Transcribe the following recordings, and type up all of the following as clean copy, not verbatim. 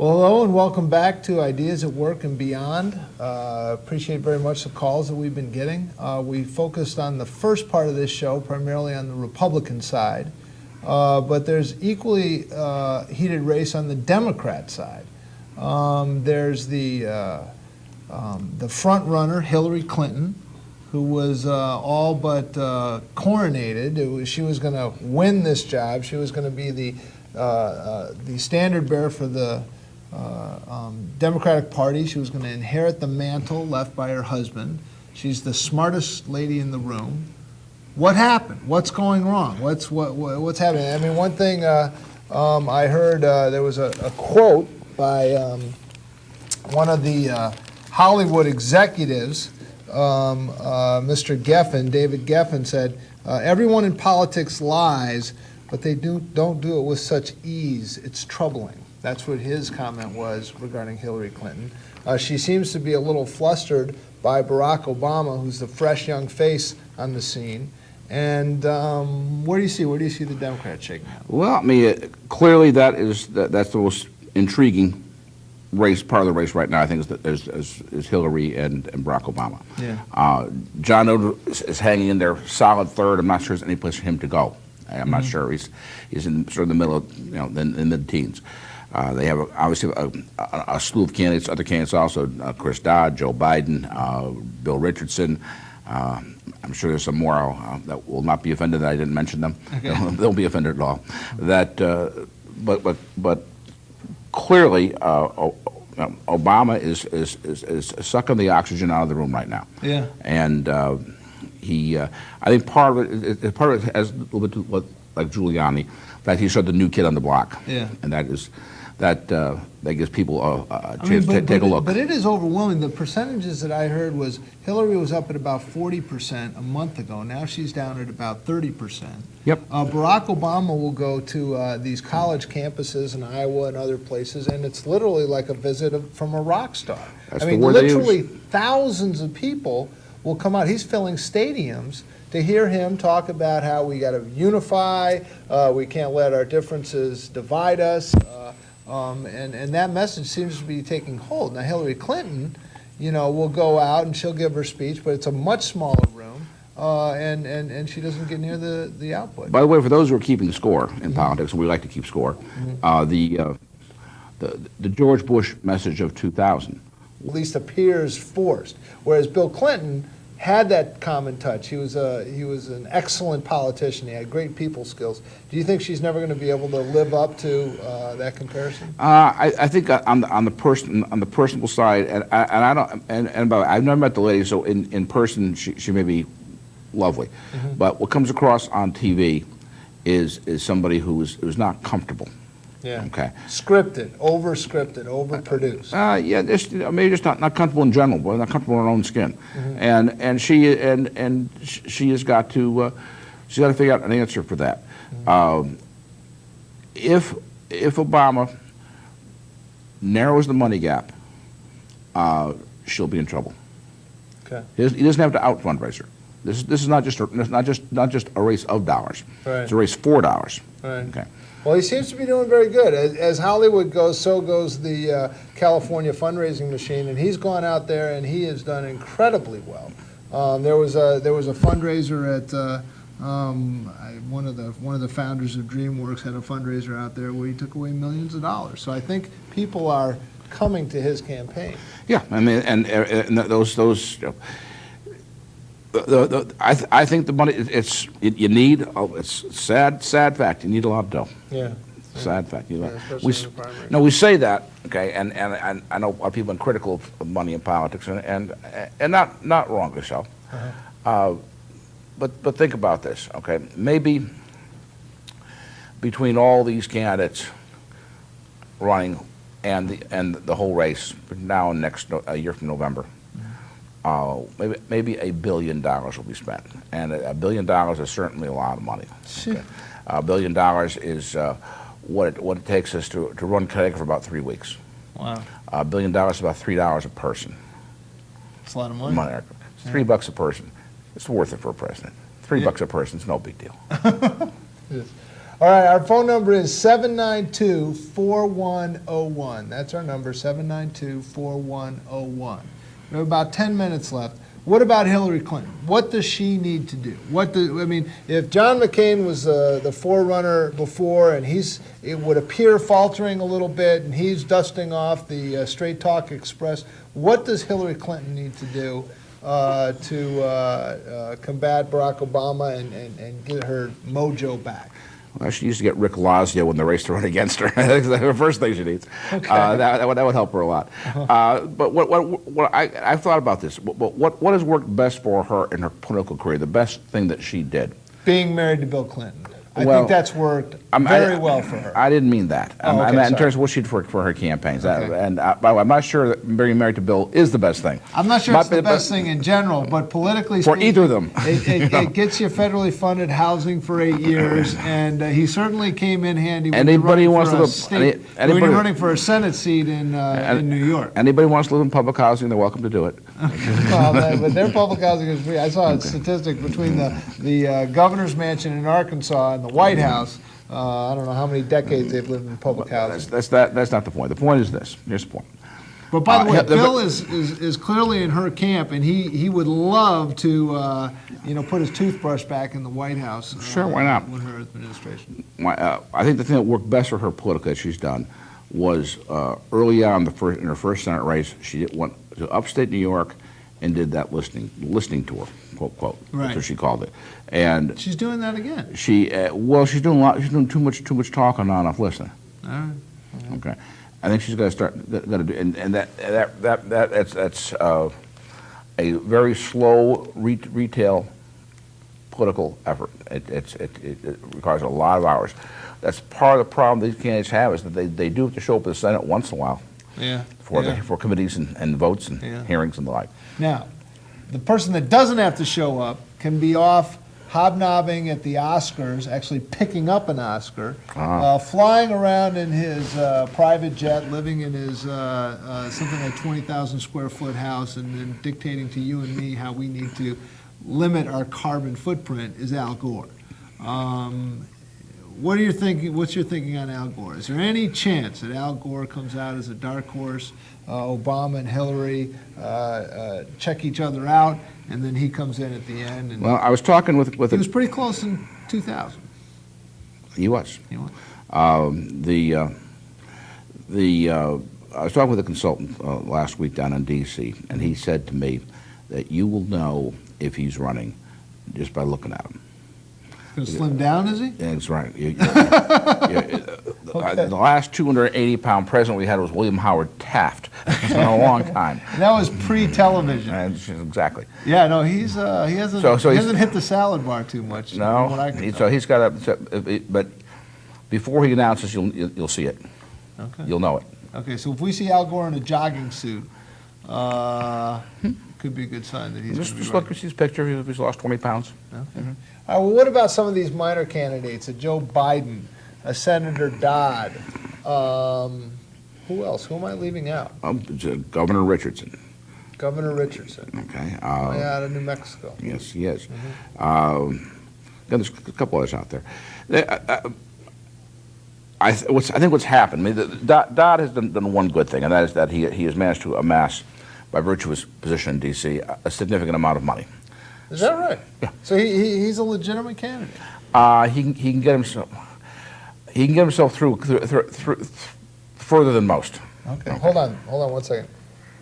Well, hello and welcome back to Ideas at Work and Beyond. Appreciate very much the calls that we've been getting. We focused on the first part of this show, primarily on the Republican side, but there's equally heated race on the Democrat side. There's the front runner, Hillary Clinton, who was all but coronated. She was going to win this job. She was going to be the standard bearer for the Democratic Party. She was going to inherit the mantle left by her husband. She's the smartest lady in the room. What happened? What's going wrong? What's happening? I mean, one thing I heard, there was a quote by one of the Hollywood executives, Mr. Geffen, David Geffen, said, "Everyone in politics lies, but they don't do it with such ease. It's troubling." That's what his comment was regarding Hillary Clinton. She seems to be a little flustered by Barack Obama, who's the fresh young face on the scene. And where do you see the Democrats shaking out? Well, I mean, clearly that's the most intriguing race, part of the race right now, I think, is Hillary and Barack Obama. Yeah. John Odom is hanging in there, solid third. I'm not sure there's any place for him to go. I'm not sure. He's in sort of the middle of, in mid-teens. They have obviously a slew of candidates, other candidates also, Chris Dodd, Joe Biden, Bill Richardson. I'm sure there's some more that will not be offended that I didn't mention them. Okay. They'll be offended at all. But clearly, Obama is sucking the oxygen out of the room right now. Yeah. And I think part of it has a little bit to what, like Giuliani, that he's sort of the new kid on the block. Yeah. And that gives people a chance to take a look. But it is overwhelming. The percentages that I heard was Hillary was up at about 40% a month ago. Now she's down at about 30%. Yep. Barack Obama will go to these college campuses in Iowa and other places, and it's literally like a visit from a rock star. That's I mean, the word they literally use. thousands of people will come out. He's filling stadiums to hear him talk about how we got to unify, we can't let our differences divide us. And that message seems to be taking hold. Now, Hillary Clinton, will go out and she'll give her speech, but it's a much smaller room, and she doesn't get near the output. By the way, for those who are keeping score in politics, and we like to keep score, the George Bush message of 2000 at least appears forced, whereas Bill Clinton had that common touch. He was an excellent politician. He had great people skills. Do you think she's never going to be able to live up to that comparison? I think on the personal side, and I don't, and by the way, I've never met the lady, so in person she may be lovely, but what comes across on TV is somebody who's not comfortable. Yeah. Okay. Scripted, overproduced. Yeah, maybe just not comfortable in general, but not comfortable in her own skin, and she has got to figure out an answer for that. If Obama narrows the money gap, she'll be in trouble. Okay. He doesn't have to out fundraiser. This is not just a race of dollars. Right. It's a race for dollars. Right. Okay. Well, he seems to be doing very good. As Hollywood goes, so goes the California fundraising machine, and he's gone out there and he has done incredibly well. There was a fundraiser at one of the founders of DreamWorks had a fundraiser out there where he took away millions of dollars. So I think people are coming to his campaign. Yeah, I mean, and those. I think the money. It's sad fact. You need a lot of dough. Yeah. Sad fact. We say that, okay, and I know a lot of people are critical of money in politics, and not wrongly so. But think about this, okay? Maybe between all these candidates running and the whole race now and a year from November. Maybe $1 billion will be spent, and $1 billion is certainly a lot of money. Okay. $1 billion is what it takes us to run Connecticut for about 3 weeks. Wow. $1 billion is about $3 a person. It's a lot of money. It's $3 a person. It's worth it for a president. $3 a person is no big deal. Yes. All right, our phone number is 792-4101. That's our number, 792-4101. We have about 10 minutes left. What about Hillary Clinton? What does she need to do? I mean, if John McCain was the forerunner before, and it would appear faltering a little bit, and he's dusting off the Straight Talk Express, what does Hillary Clinton need to do to combat Barack Obama and get her mojo back? Well, she needs to get Rick Lazio in the race to run against her. That's the first thing she needs. Okay. That would help her a lot. But what I've thought about this. What has worked best for her in her political career? The best thing that she did. Being married to Bill Clinton. I Well, think that's worked very well for her. I didn't mean that. Oh, okay, I meant in sorry. terms of what she did for her campaigns. Okay. By the way, I'm not sure that being married to Bill is the best thing. I'm not sure it's the best thing in general, but politically For speaking, either of them. it gets you federally funded housing for 8 years, and he certainly came in handy when Anybody you're who wants to running live- for a state, when anybody- you're running for a Senate seat in New York. Anybody who wants to live in public housing, they're welcome to do it. Well, but their public housing is free. I saw a statistic between the governor's mansion in Arkansas and the White House. I don't know how many decades they've lived in public housing. That's not the point. The point is this. Here's the point. But by the way, yeah, Bill is clearly in her camp, and he would love to put his toothbrush back in the White House. Sure, why not? When her administration. I think the thing that worked best for her politically that she's done was early on in her first Senate race, she went to upstate New York and did that listening tour, quote, quote. Right. That's what she called it. And She's doing that again. she's doing a lot. She's doing too much talk and not enough listening. All right. Okay, I think she's got to do, and that's a very slow retail political effort. It requires a lot of hours. That's part of the problem these candidates have is that they do have to show up at the Senate once in a while Yeah. for committees and votes and Yeah. hearings and the like. Now, the person that doesn't have to show up can be off hobnobbing at the Oscars, actually picking up an Oscar, flying around in his private jet, living in his something like 20,000 square foot house, and then dictating to you and me how we need to limit our carbon footprint is Al Gore. What are you thinking? What's your thinking on Al Gore? Is there any chance that Al Gore comes out as a dark horse? Obama and Hillary check each other out, and then he comes in at the end. And Well, I was talking with he was pretty close in 2000. he was. You know? I was talking with a consultant last week down in D.C., and he said to me that you will know if he's running just by looking at him. Going to slim down, is he? That's right. The last 280-pound president we had was William Howard Taft. It's been a long time. That was pre-television. Exactly. Yeah, no, he hasn't So he's- hit the salad bar too much. from what I can So tell. he's got to. But before he announces, you'll see it. Okay. You'll know it. Okay, so if we see Al Gore in a jogging suit, could be a good sign that he's Just going to be look at his picture. He's lost 20 pounds. Okay. All right, well, what about some of these minor candidates? A Joe Biden, a Senator Dodd. Who else? Who am I leaving out? Governor Richardson. Governor Richardson. Okay. Out of New Mexico. Yes, he is. There's a couple others out there. I think what's happened. I mean, Dodd has done one good thing, and that is that he has managed to amass, by virtue of his position in D.C., a significant amount of money. Is that right? Yeah. So he's a legitimate candidate. He can get himself through further than most. Okay. Hold on 1 second.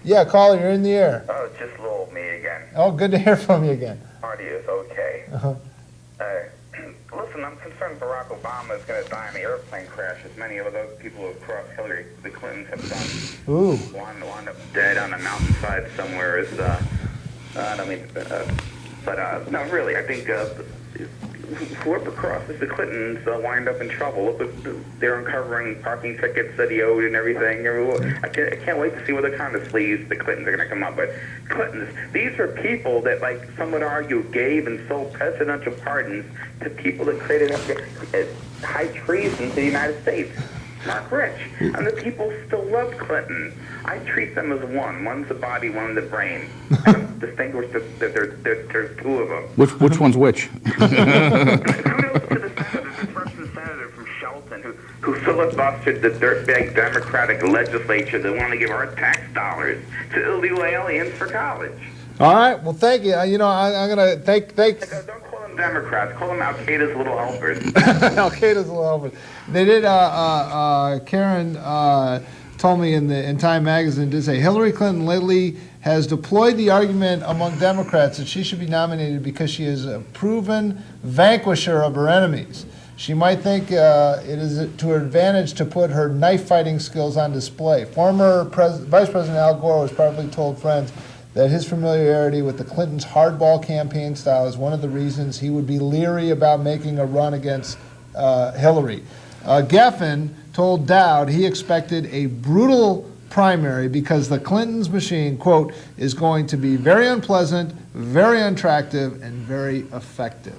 Yeah, caller, you're in the air. Oh, just rolled me again. Oh, good to hear from you again. Audio is okay. Uh-huh. Listen, I'm concerned Barack Obama is going to die in an airplane crash, as many of those people who have crossed Hillary, the Clintons, have done. Ooh. One wound up dead on a mountainside somewhere is, no, really, I think whoever crosses the Clintons wind up in trouble. They're uncovering parking tickets that he owed and everything. I can't wait to see what the kind of sleaze the Clintons are going to come up with. Clintons, these are people that, like some would argue, gave and sold presidential pardons to people that created high treason to the United States. Mark Rich. And the people still love Clinton. I treat them as one. One's the body, one's the brain. And distinguish that there's two of them. Which one's which? Kudos to the senator, the first senator who filibustered the dirtbag Democratic legislature that want to give our tax dollars to illegal aliens for college. All right. Well, thank you. I'm gonna thank. Don't call them Democrats. Call them Al Qaeda's little helpers. Al Qaeda's a little over. They did. Karen told me in Time Magazine to say Hillary Clinton lately has deployed the argument among Democrats that she should be nominated because she is a proven vanquisher of her enemies. She might think it is to her advantage to put her knife-fighting skills on display. Former Vice President Al Gore has probably told friends that his familiarity with the Clintons' hardball campaign style is one of the reasons he would be leery about making a run against Hillary. Geffen told Dowd he expected a brutal primary because the Clintons' machine, quote, is going to be very unpleasant, very unattractive, and very effective.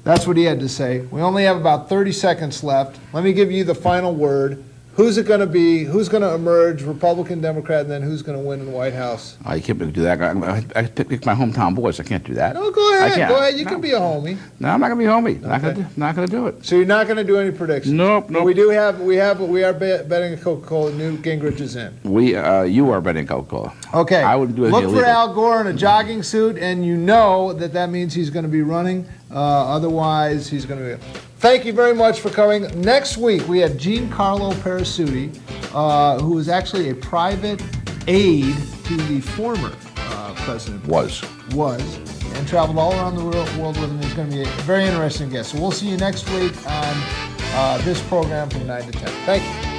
That's what he had to say. We only have about 30 seconds left. Let me give you the final word. Who's it going to be? Who's going to emerge, Republican, Democrat, and then who's going to win in the White House? I can't do that. I pick my hometown boys. I can't do that. No, go I ahead. can't. Go ahead. You No. can be a homie. No, I'm not gonna be homie. Okay. Not gonna do it. So you're not going to do any predictions? Nope. But we are betting a Coca-Cola. Newt Gingrich is in. You are betting Coca-Cola. Okay. I would do it Look illegal. for Al Gore in a jogging suit, and you know that means he's going to be running. Otherwise, he's going to be. Thank you very much for coming. Next week, we have Giancarlo Perisutti, who is actually a private aide to the former president. Was. And traveled all around the world with him. He's going to be a very interesting guest. So we'll see you next week on this program from 9 to 10. Thank you.